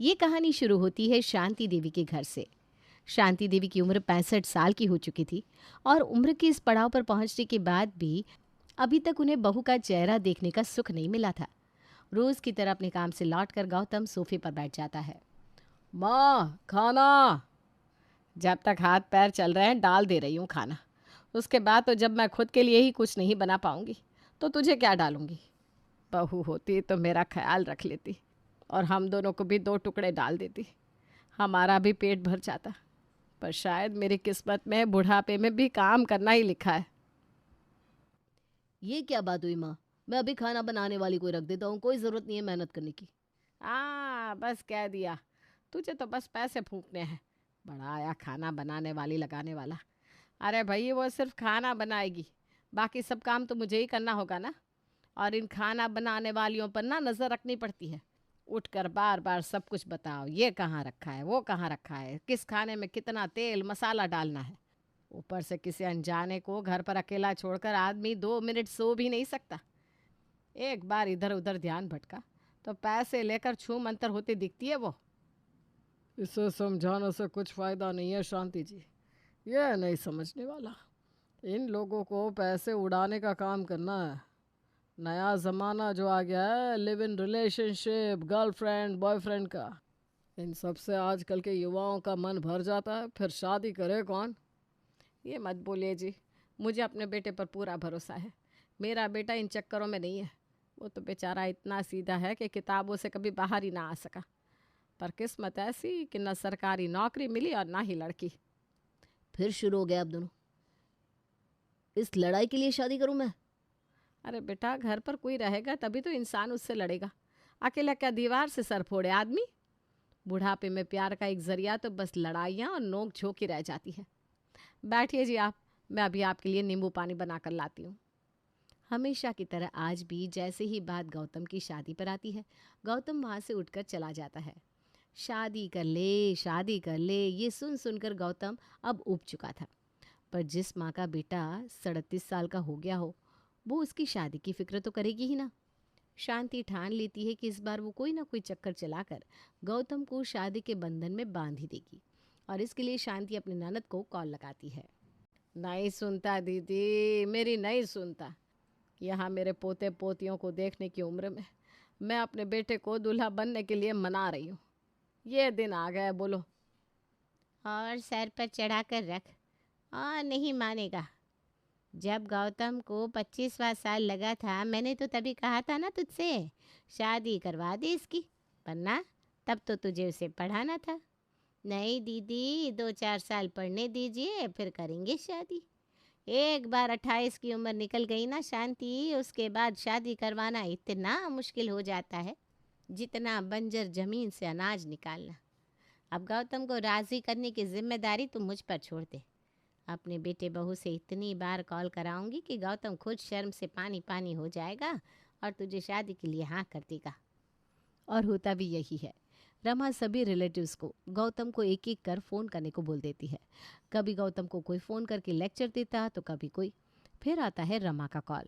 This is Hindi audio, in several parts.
ये कहानी शुरू होती है शांति देवी के घर से। शांति देवी की उम्र 65 साल की हो चुकी थी और उम्र के इस पड़ाव पर पहुंचने के बाद भी अभी तक उन्हें बहू का चेहरा देखने का सुख नहीं मिला था। रोज की तरह अपने काम से लौटकर गौतम सोफे पर बैठ जाता है। माँ, खाना। जब तक हाथ पैर चल रहे हैं डाल दे रही हूँ खाना। उसके बाद तो जब मैं खुद के लिए ही कुछ नहीं बना पाऊंगी तो तुझे क्या डालूंगी। बहू होती तो मेरा ख्याल रख लेती और हम दोनों को भी 2 टुकड़े डाल देती, हमारा भी पेट भर जाता। पर शायद मेरी किस्मत में बुढ़ापे में भी काम करना ही लिखा है। ये क्या बात हुई माँ? मैं अभी खाना बनाने वाली कोई रख देता हूँ, कोई ज़रूरत नहीं है मेहनत करने की। बस कह दिया, तुझे तो बस पैसे फूकने हैं। बड़ा आया खाना बनाने वाली लगाने वाला। अरे भाई, वो सिर्फ खाना बनाएगी, बाकी सब काम तो मुझे ही करना होगा ना। और इन खाना बनाने वालियों पर ना नज़र रखनी पड़ती है। उठकर बार बार सब कुछ बताओ, ये कहाँ रखा है, वो कहाँ रखा है, किस खाने में कितना तेल मसाला डालना है। ऊपर से किसी अनजाने को घर पर अकेला छोड़कर आदमी 2 मिनट सो भी नहीं सकता। एक बार इधर उधर ध्यान भटका तो पैसे लेकर छू मंतर होती दिखती है वो। इसे समझाने से कुछ फ़ायदा नहीं है शांति जी, ये नहीं समझने वाला। इन लोगों को पैसे उड़ाने का काम करना है। नया ज़माना जो आ गया है, live in relationship, girlfriend boyfriend का, इन सब से आजकल के युवाओं का मन भर जाता है, फिर शादी करे कौन। ये मत बोलिए जी, मुझे अपने बेटे पर पूरा भरोसा है। मेरा बेटा इन चक्करों में नहीं है। वो तो बेचारा इतना सीधा है कि किताबों से कभी बाहर ही ना आ सका। पर किस्मत ऐसी कि न सरकारी नौकरी मिली और ना ही लड़की। फिर शुरू हो गया अब दोनों। इस लड़ाई के लिए शादी करूँ मैं? अरे बेटा, घर पर कोई रहेगा तभी तो इंसान उससे लड़ेगा। अकेला क्या दीवार से सर फोड़े आदमी। बुढ़ापे में प्यार का एक जरिया तो बस लड़ाइयाँ और नोक झोंक ही रह जाती है। बैठिए जी आप, मैं अभी आपके लिए नींबू पानी बना कर लाती हूँ। हमेशा की तरह आज भी जैसे ही बात गौतम की शादी पर आती है, गौतम वहाँ से उठकर चला जाता है। शादी कर ले, शादी कर ले, ये सुन सुनकर गौतम अब ऊब चुका था। पर जिस माँ का बेटा 37 साल का हो गया हो, वो उसकी शादी की फिक्र तो करेगी ही ना। शांति ठान लेती है कि इस बार वो कोई ना कोई चक्कर चलाकर गौतम को शादी के बंधन में बांध ही देगी। और इसके लिए शांति अपनी ननद को कॉल लगाती है। नहीं सुनता दीदी, मेरी नहीं सुनता। यहाँ मेरे पोते पोतियों को देखने की उम्र में मैं अपने बेटे को दूल्हा बनने के लिए मना रही हूँ। ये दिन आ गए, बोलो। और सर पर चढ़ा कर रख, और नहीं मानेगा। जब गौतम को 25वां साल लगा था, मैंने तो तभी कहा था ना तुझसे, शादी करवा दे इसकी, वरना तब तो तुझे उसे पढ़ाना था। नहीं दीदी, 2-4 साल पढ़ने दीजिए, फिर करेंगे शादी। एक बार 28 की उम्र निकल गई ना शांति, उसके बाद शादी करवाना इतना मुश्किल हो जाता है जितना बंजर जमीन से अनाज निकालना। अब गौतम को राज़ी करने की जिम्मेदारी तुम मुझ पर छोड़ दे। अपने बेटे बहू से इतनी बार कॉल कराऊंगी कि गौतम खुद शर्म से पानी पानी हो जाएगा और तुझे शादी के लिए हाँ कर देगा। और होता भी यही है। रमा सभी रिलेटिव्स को गौतम को एक एक कर फ़ोन करने को बोल देती है। कभी गौतम को कोई फ़ोन करके लेक्चर देता तो कभी कोई। फिर आता है रमा का कॉल।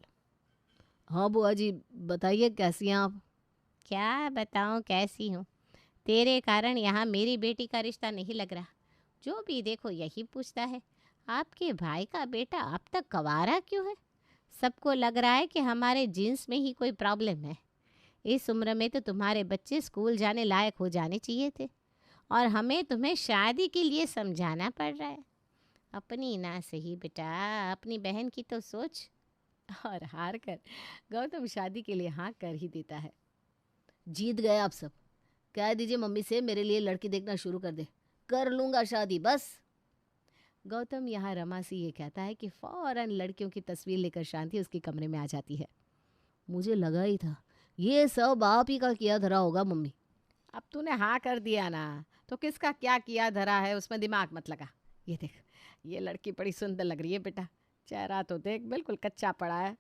हाँ बुआ जी, बताइए कैसी हैं आप? क्या बताऊँ कैसी हूँ। तेरे कारण यहाँ मेरी बेटी का रिश्ता नहीं लग रहा। जो भी देखो यही पूछता है, आपके भाई का बेटा अब तक कवारा क्यों है। सबको लग रहा है कि हमारे जीन्स में ही कोई प्रॉब्लम है। इस उम्र में तो तुम्हारे बच्चे स्कूल जाने लायक हो जाने चाहिए थे, और हमें तुम्हें शादी के लिए समझाना पड़ रहा है। अपनी ना सही बेटा, अपनी बहन की तो सोच। और हार कर गौतम शादी के लिए हाँ कर ही देता है। जीत गए आप सब। कह दीजिए मम्मी से मेरे लिए लड़की देखना शुरू कर दे, कर लूँगा शादी बस। गौतम यहाँ रमा से ये कहता है कि फ़ौरन लड़कियों की तस्वीर लेकर शांति उसके कमरे में आ जाती है। मुझे लगा ही था ये सब आप ही का किया धरा होगा मम्मी। अब तूने हाँ कर दिया ना, तो किसका क्या किया धरा है उसमें दिमाग मत लगा। ये देख, ये लड़की बड़ी सुंदर लग रही है बेटा, चेहरा तो देख बिल्कुल कच्चा पड़ा है।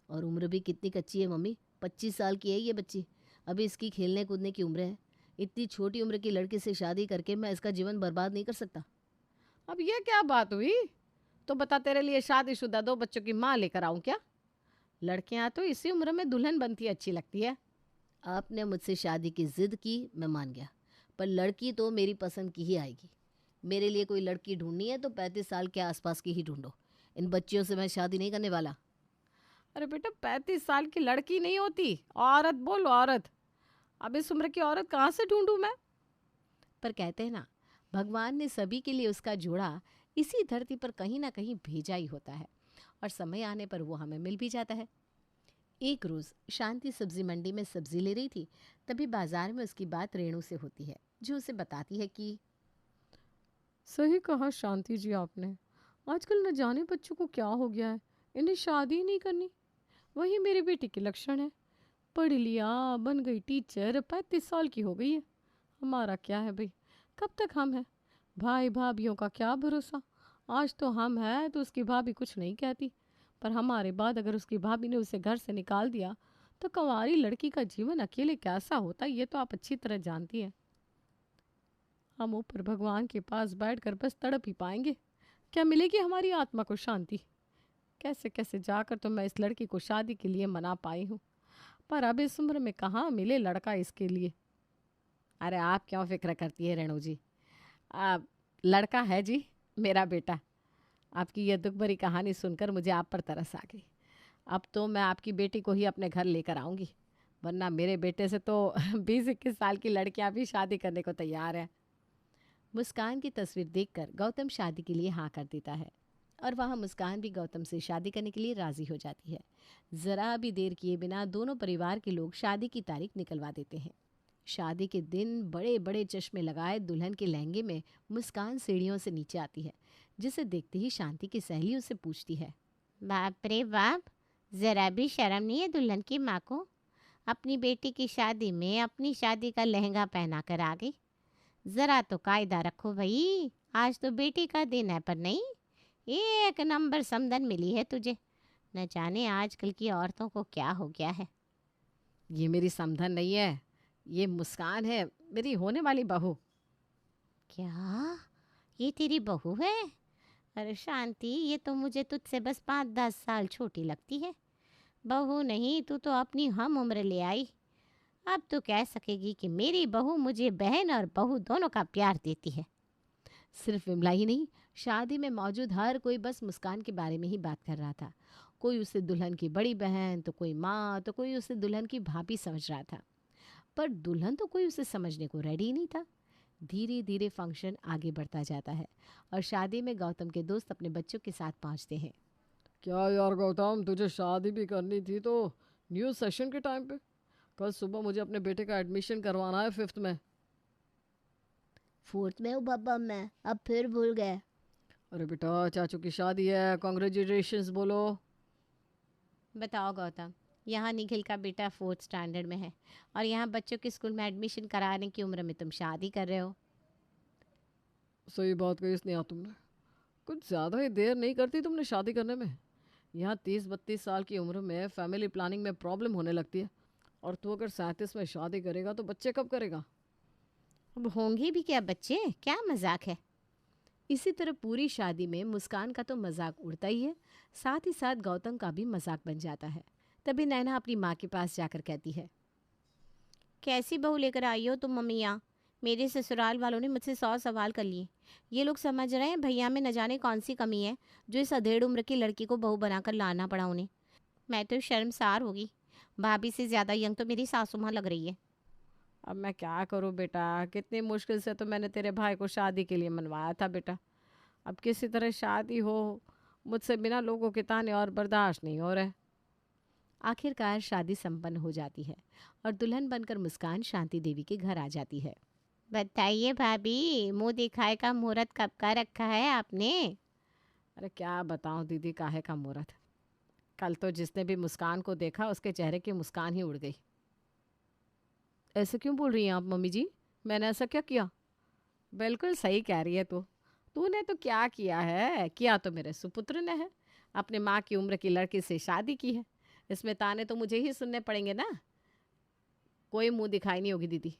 और उम्र भी कितनी कच्ची है मम्मी, 25 साल की है ये बच्ची। अभी इसकी खेलने कूदने की उम्र है। इतनी छोटी उम्र की लड़की से शादी करके मैं इसका जीवन बर्बाद नहीं कर सकता। अब ये क्या बात हुई। तो बता, तेरे लिए शादीशुदा 2 बच्चों की माँ लेकर आऊँ क्या। लड़कियाँ तो इसी उम्र में दुल्हन बनती अच्छी लगती है। आपने मुझसे शादी की जिद की, मैं मान गया। पर लड़की तो मेरी पसंद की ही आएगी। मेरे लिए कोई लड़की ढूंढनी है तो 35 साल के आसपास की ही ढूंढो। इन बच्चियों से मैं शादी नहीं करने वाला। अरे बेटा 35 साल की लड़की नहीं होती, औरत बोलो औरत। अब इस उम्र की औरत कहाँ से ढूंढूं मैं? पर कहते हैं ना, भगवान ने सभी के लिए उसका जोड़ा इसी धरती पर कहीं ना कहीं भेजा ही होता है, और समय आने पर वो हमें मिल भी जाता है। एक रोज शांति सब्जी मंडी में सब्जी ले रही थी, तभी बाजार में उसकी बात रेणु से होती है, जो उसे बताती है कि सही कहा शांति जी आपने। आजकल न जाने बच्चों को क्या हो गया है, इन्हें शादी ही नहीं करनी। वही मेरी बेटी के लक्षण है। पढ़ लिया, बन गई टीचर, 35 साल की हो गई है। हमारा क्या है भाई, कब तक हम हैं? भाई भाभीियों का क्या भरोसा। आज तो हम हैं तो उसकी भाभी कुछ नहीं कहती, पर हमारे बाद अगर उसकी भाभी ने उसे घर से निकाल दिया तो कंवारी लड़की का जीवन अकेले कैसा होता है, ये तो आप अच्छी तरह जानती हैं। हम ऊपर भगवान के पास बैठकर बस तड़प ही पाएंगे। क्या मिलेगी हमारी आत्मा को शांति? कैसे कैसे जाकर तो मैं इस लड़की को शादी के लिए मना पाई हूँ, पर अब इस उम्र में कहाँ मिले लड़का इसके लिए। अरे आप क्यों फिक्र करती है रेणु जी? आप लड़का है जी, मेरा बेटा। आपकी यह दुख भरी कहानी सुनकर मुझे आप पर तरस आ गई। अब तो मैं आपकी बेटी को ही अपने घर लेकर आऊँगी, वरना मेरे बेटे से तो 20-21 साल की लड़कियां भी शादी करने को तैयार है। मुस्कान की तस्वीर देखकर गौतम शादी के लिए हाँ कर देता है, और वहाँ मुस्कान भी गौतम से शादी करने के लिए राजी हो जाती है। ज़रा भी देर किए बिना दोनों परिवार के लोग शादी की तारीख निकलवा देते हैं। शादी के दिन बड़े बड़े चश्मे लगाए दुल्हन के लहंगे में मुस्कान सीढ़ियों से नीचे आती है, जिसे देखते ही शांति की सहेली उससे पूछती है, बाप रे बाप, जरा भी शर्म नहीं है दुल्हन की माँ को? अपनी बेटी की शादी में अपनी शादी का लहंगा पहना कर आ गई। जरा तो कायदा रखो भाई, आज तो बेटी का दिन है, पर नहीं, एक नंबर समधन मिली है तुझे। न जाने आजकल की औरतों को क्या हो गया है। ये मेरी समधन नहीं है, ये मुस्कान है, मेरी होने वाली बहू। क्या ये तेरी बहू है? अरे शांति, ये तो मुझे तुझसे बस 5-10 साल छोटी लगती है। बहू नहीं, तू तो अपनी हम उम्र ले आई। अब तो कह सकेगी कि मेरी बहू मुझे बहन और बहू दोनों का प्यार देती है। सिर्फ विमला ही नहीं, शादी में मौजूद हर कोई बस मुस्कान के बारे में ही बात कर रहा था। कोई उसे दुल्हन की बड़ी बहन, तो कोई माँ, तो कोई उसे दुल्हन की भाभी समझ रहा था, पर दुल्हन तो कोई उसे समझने को रेडी ही नहीं था। धीरे धीरे फंक्शन आगे बढ़ता जाता है, और शादी में गौतम के दोस्त अपने बच्चों के साथ पहुंचते हैं। क्या यार गौतम, तुझे शादी भी करनी थी तो न्यू सेशन के टाइम पे? कल सुबह मुझे अपने बेटे का एडमिशन करवाना है 5th में। 4th में हूँ पापा मैं, अब फिर भूल गए। अरे बेटा, चाचू की शादी है, कॉन्ग्रेचुलेशंस बोलो। बताओ गौतम, यहाँ निखिल का बेटा 4th स्टैंडर्ड में है, और यहाँ बच्चों के स्कूल में एडमिशन कराने की उम्र में तुम शादी कर रहे हो। सही बात कही स्नेहा तुमने, कुछ ज़्यादा ही देर नहीं करती तुमने शादी करने में। यहाँ 30-32 साल की उम्र में फैमिली प्लानिंग में प्रॉब्लम होने लगती है, और तू अगर 37 में शादी करेगा तो बच्चे कब करेगा? अब होंगे भी क्या बच्चे, क्या मजाक है। इसी तरह पूरी शादी में मुस्कान का तो मजाक उड़ता ही है, साथ ही साथ गौतम का भी मजाक बन जाता है। तभी नैना अपनी माँ के पास जाकर कहती है, कैसी बहू लेकर आई हो तुम मम्मी यहाँ? मेरे ससुराल वालों ने मुझसे 100 सवाल कर लिए। ये लोग समझ रहे हैं भैया में न जाने कौन सी कमी है, जो इस अधेड़ उम्र की लड़की को बहू बनाकर लाना पड़ा उन्हें। मैं तो शर्मसार होगी। भाभी से ज़्यादा यंग तो मेरी सासू माँ लग रही है। अब मैं क्या करूं बेटा, कितनी मुश्किल से तो मैंने तेरे भाई को शादी के लिए मनवाया था बेटा। अब किसी तरह शादी हो, मुझसे बिना लोगों के ताने और बर्दाश्त नहीं हो रहे। आखिरकार शादी संपन्न हो जाती है, और दुल्हन बनकर मुस्कान शांति देवी के घर आ जाती है। बताइए भाभी, मुँह दिखाए का मुहूर्त कब का रखा है आपने? अरे क्या बताऊं दीदी, काहे का मुहूर्त। कल तो जिसने भी मुस्कान को देखा उसके चेहरे की मुस्कान ही उड़ गई। ऐसे क्यों बोल रही हैं आप मम्मी जी? मैंने ऐसा क्या किया? बिल्कुल सही कह रही है तू। तूने तो क्या किया है, किया तो मेरे सुपुत्र ने है। अपने माँ की उम्र की लड़की से शादी की है। इसमें ताने तो मुझे ही सुनने पड़ेंगे ना। कोई मुंह दिखाई नहीं होगी दीदी,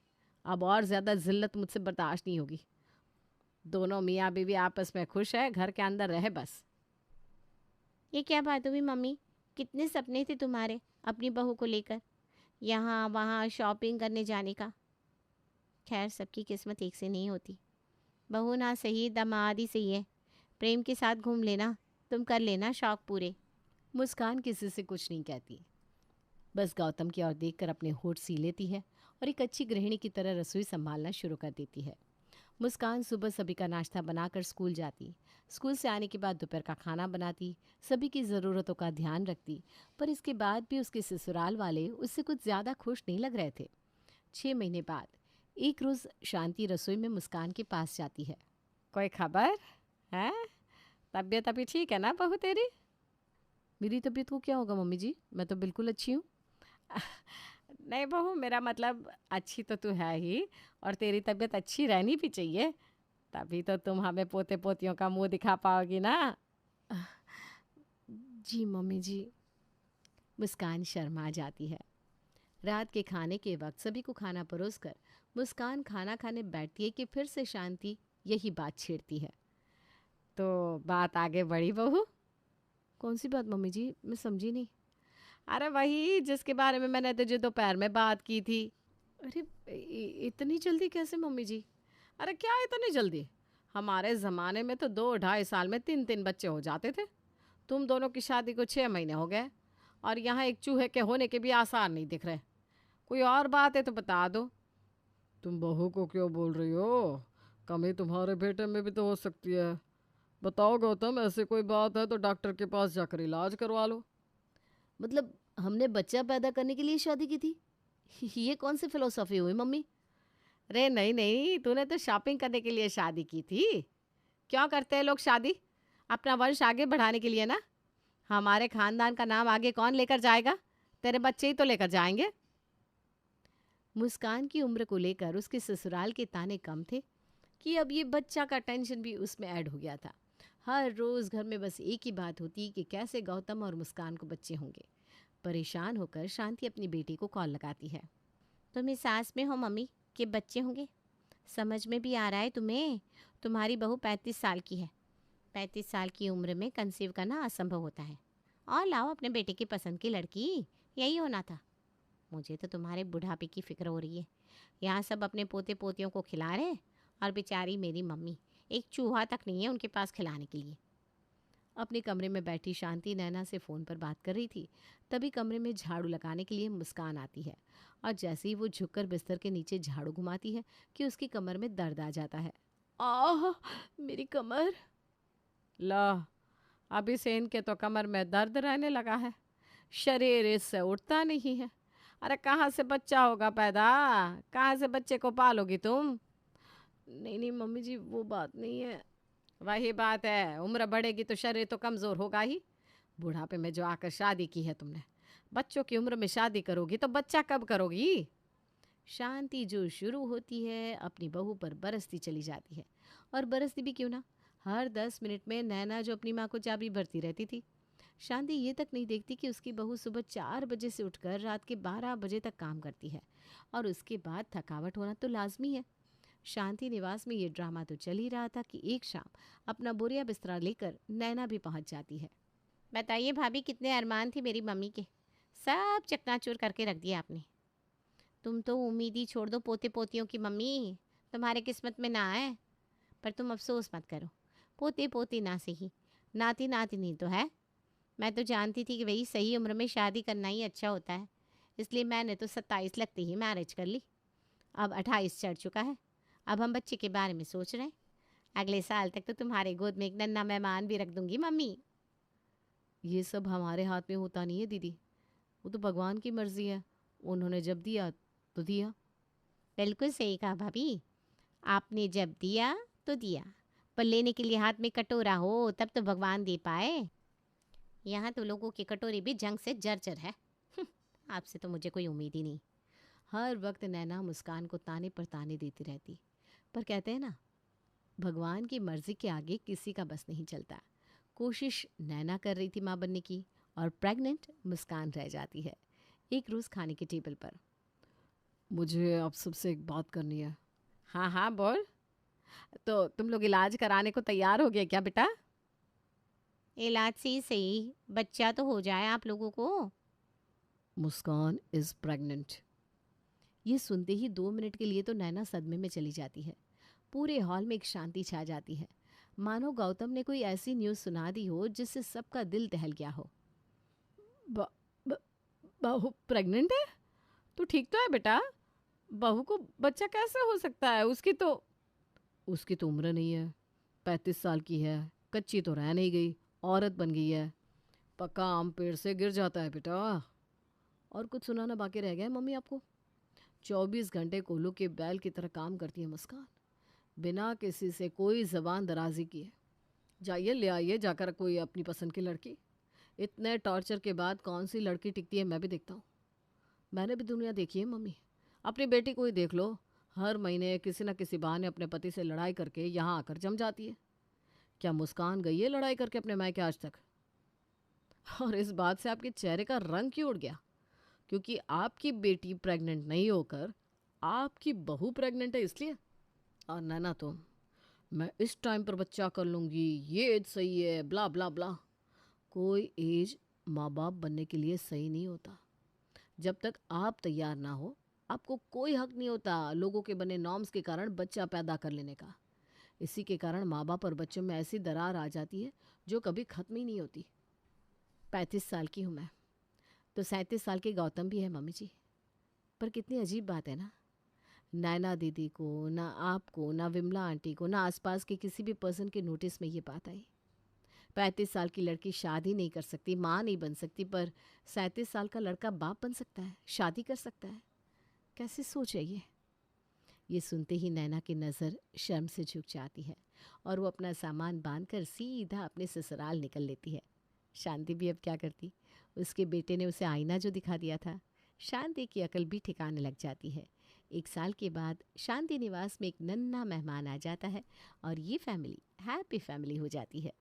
अब और ज़्यादा जिल्लत मुझसे बर्दाश्त नहीं होगी। दोनों मियाँ बीवी आपस में खुश है, घर के अंदर रहे बस। ये क्या बात हुई मम्मी? कितने सपने थे तुम्हारे अपनी बहू को लेकर, यहाँ वहाँ शॉपिंग करने जाने का। खैर सबकी किस्मत एक से नहीं होती। बहू ना सही दामाद ही सही है, प्रेम के साथ घूम लेना, तुम कर लेना शौक पूरे। मुस्कान किसी से कुछ नहीं कहती, बस गौतम की ओर देखकर अपने होठ सी लेती है और एक अच्छी गृहिणी की तरह रसोई संभालना शुरू कर देती है। मुस्कान सुबह सभी का नाश्ता बनाकर स्कूल जाती, स्कूल से आने के बाद दोपहर का खाना बनाती, सभी की ज़रूरतों का ध्यान रखती, पर इसके बाद भी उसके ससुराल वाले उससे कुछ ज़्यादा खुश नहीं लग रहे थे। 6 महीने बाद एक रोज़ शांति रसोई में मुस्कान के पास जाती है। कोई खबर है? तबीयत अभी ठीक है ना बहू तेरी? मेरी तबीयत को क्या होगा मम्मी जी, मैं तो बिल्कुल अच्छी हूँ। नहीं बहू, मेरा मतलब अच्छी तो तू है ही, और तेरी तबीयत अच्छी रहनी भी चाहिए, तभी तो तुम हमें पोते पोतियों का मुंह दिखा पाओगी ना। जी मम्मी जी। मुस्कान शर्मा जाती है। रात के खाने के वक्त सभी को खाना परोसकर मुस्कान खाना खाने बैठती है कि फिर से शांति यही बात छेड़ती है। तो बात आगे बढ़ी बहू? कौन सी बात मम्मी जी, मैं समझी नहीं। अरे वही जिसके बारे में मैंने तुझे दोपहर में बात की थी। अरे इतनी जल्दी कैसे मम्मी जी? अरे क्या इतनी जल्दी? हमारे ज़माने में तो 2-2.5 साल में 3-3 बच्चे हो जाते थे। तुम दोनों की शादी को 6 महीने हो गए, और यहाँ एक चूहे के होने के भी आसार नहीं दिख रहे। कोई और बात है तो बता दो। तुम बहू को क्यों बोल रही हो? कमी तुम्हारे बेटे में भी तो हो सकती है। बताओ गौतम, ऐसी कोई बात है तो डॉक्टर के पास जाकर इलाज करवा लो। मतलब हमने बच्चा पैदा करने के लिए शादी की थी? ये कौन सी फिलोसॉफी हुई मम्मी? रे नहीं नहीं, तूने तो शॉपिंग करने के लिए शादी की थी। क्यों करते हैं लोग शादी? अपना वंश आगे बढ़ाने के लिए ना। हमारे खानदान का नाम आगे कौन लेकर जाएगा? तेरे बच्चे ही तो लेकर जाएंगे। मुस्कान की उम्र को लेकर उसके ससुराल के ताने कम थे कि अब ये बच्चा का टेंशन भी उसमें ऐड हो गया था। हर रोज़ घर में बस एक ही बात होती कि कैसे गौतम और मुस्कान को बच्चे होंगे। परेशान होकर शांति अपनी बेटी को कॉल लगाती है। तुम इस सास में हो मम्मी कि बच्चे होंगे? समझ में भी आ रहा है तुम्हें? तुम्हारी बहू 35 साल की है। 35 साल की उम्र में कंसीव करना असंभव होता है। और लाओ अपने बेटे की पसंद की लड़की, यही होना था। मुझे तो तुम्हारे बुढ़ापे की फिक्र हो रही है। यहाँ सब अपने पोते पोतियों को खिला रहे, और बेचारी मेरी मम्मी, एक चूहा तक नहीं है उनके पास खिलाने के लिए। अपने कमरे में बैठी शांति नैना से फ़ोन पर बात कर रही थी, तभी कमरे में झाड़ू लगाने के लिए मुस्कान आती है, और जैसे ही वो झुककर बिस्तर के नीचे झाड़ू घुमाती है कि उसकी कमर में दर्द आ जाता है। आह, मेरी कमर! ला, अभी से इनके तो कमर में दर्द रहने लगा है। शरीर इससे उठता नहीं है। अरे कहाँ से बच्चा होगा पैदा? कहाँ से बच्चे को पालोगी तुम? नहीं नहीं मम्मी जी, वो बात नहीं है। वही बात है, उम्र बढ़ेगी तो शरीर तो कमज़ोर होगा ही। बुढ़ापे में जो आकर शादी की है तुमने, बच्चों की उम्र में शादी करोगी तो बच्चा कब करोगी? शांति जो शुरू होती है अपनी बहू पर बरसती चली जाती है, और बरसती भी क्यों ना, हर 10 मिनट में नैना जो अपनी माँ को चाबी भरती रहती थी। शांति ये तक नहीं देखती कि उसकी बहू सुबह 4 बजे से उठकर रात के 12 बजे तक काम करती है, और उसके बाद थकावट होना तो लाजमी है। शांति निवास में ये ड्रामा तो चल ही रहा था कि एक शाम अपना बोरिया बिस्तरा लेकर नैना भी पहुंच जाती है। बताइए भाभी, कितने अरमान थे मेरी मम्मी के, सब चकनाचूर करके रख दिया आपने। तुम तो उम्मीद ही छोड़ दो पोते पोतियों की मम्मी, तुम्हारे किस्मत में ना आए। पर तुम अफसोस मत करो, पोते पोती ना सही, नाती नातिनी तो है। मैं तो जानती थी कि वही सही उम्र में शादी करना ही अच्छा होता है, इसलिए मैंने तो 27 लगते ही मैरिज कर ली। अब 28 चढ़ चुका है। अब हम बच्चे के बारे में सोच रहे हैं। अगले साल तक तो तुम्हारे गोद में एक नन्हा मेहमान भी रख दूंगी मम्मी। ये सब हमारे हाथ में होता नहीं है दीदी, वो तो भगवान की मर्जी है, उन्होंने जब दिया तो दिया। बिल्कुल सही कहा भाभी, आपने जब दिया तो दिया, पर लेने के लिए हाथ में कटोरा हो तब तो भगवान दे पाए। यहाँ तो लोगों की कटोरी भी जंग से जर्जर है। आपसे तो मुझे कोई उम्मीद ही नहीं। हर वक्त नैना मुस्कान को ताने पर ताने देती रहती, पर कहते हैं ना, भगवान की मर्जी के आगे किसी का बस नहीं चलता। कोशिश नैना कर रही थी माँ बनने की, और प्रेग्नेंट मुस्कान रह जाती है। एक रोज़ खाने के टेबल पर, मुझे आप सबसे एक बात करनी है। हाँ हाँ बोल। तो तुम लोग इलाज कराने को तैयार हो गए क्या बेटा? इलाज से ही सही बच्चा तो हो जाए आप लोगों को। मुस्कान इज़ प्रेग्नेंट। ये सुनते ही 2 मिनट के लिए तो नैना सदमे में चली जाती है। पूरे हॉल में एक शांति छा जाती है, मानो गौतम ने कोई ऐसी न्यूज़ सुना दी हो जिससे सबका दिल दहल गया हो। ब- ब- बहू प्रेग्नेंट है? तू ठीक तो है बेटा? बहू को बच्चा कैसे हो सकता है? उसकी तो उम्र नहीं है, 35 साल की है, कच्ची तो रह नहीं गई, औरत बन गई है। पक्का आम पेड़ से गिर जाता है बेटा। और कुछ सुनाना बाकी रह गया है मम्मी आपको? 24 घंटे कोल्हू के बैल की तरह काम करती है मुस्कान, बिना किसी से कोई जबान दराजी किए। जाइए ले आइए जाकर कोई अपनी पसंद की लड़की। इतने टॉर्चर के बाद कौन सी लड़की टिकती है मैं भी देखता हूँ। मैंने भी दुनिया देखी है मम्मी। अपनी बेटी को ही देख लो, हर महीने किसी न किसी बहाने अपने पति से लड़ाई करके यहाँ आकर जम जाती है। क्या मुस्कान गई है लड़ाई करके अपने मायके आज तक? और इस बात से आपके चेहरे का रंग क्यों उड़ गया? क्योंकि आपकी बेटी प्रेग्नेंट नहीं होकर आपकी बहू प्रेग्नेंट है इसलिए? और नैना तो मैं इस टाइम पर बच्चा कर लूँगी, ये एज सही है, ब्ला ब्ला ब्ला। कोई एज माँ बाप बनने के लिए सही नहीं होता। जब तक आप तैयार ना हो आपको कोई हक नहीं होता लोगों के बने नॉर्म्स के कारण बच्चा पैदा कर लेने का। इसी के कारण माँ बाप और बच्चों में ऐसी दरार आ जाती है जो कभी ख़त्म ही नहीं होती। 35 साल की हूँ मैं, तो 37 साल के गौतम भी है मम्मी जी। पर कितनी अजीब बात है ना, नैना दीदी को, ना आपको, ना विमला आंटी को, ना आसपास के किसी भी पर्सन के नोटिस में ये बात आई। 35 साल की लड़की शादी नहीं कर सकती, माँ नहीं बन सकती, पर 37 साल का लड़का बाप बन सकता है, शादी कर सकता है। कैसी सोच है ये सुनते ही नैना की नज़र शर्म से झुक जाती है और वो अपना सामान बांधकर सीधा अपने ससुराल निकल लेती है। शांति भी अब क्या करती, उसके बेटे ने उसे आईना जो दिखा दिया था, शांति की अकल भी ठिकाने लग जाती है। 1 साल के बाद शांति निवास में एक नन्हा मेहमान आ जाता है और ये फैमिली हैप्पी फैमिली हो जाती है।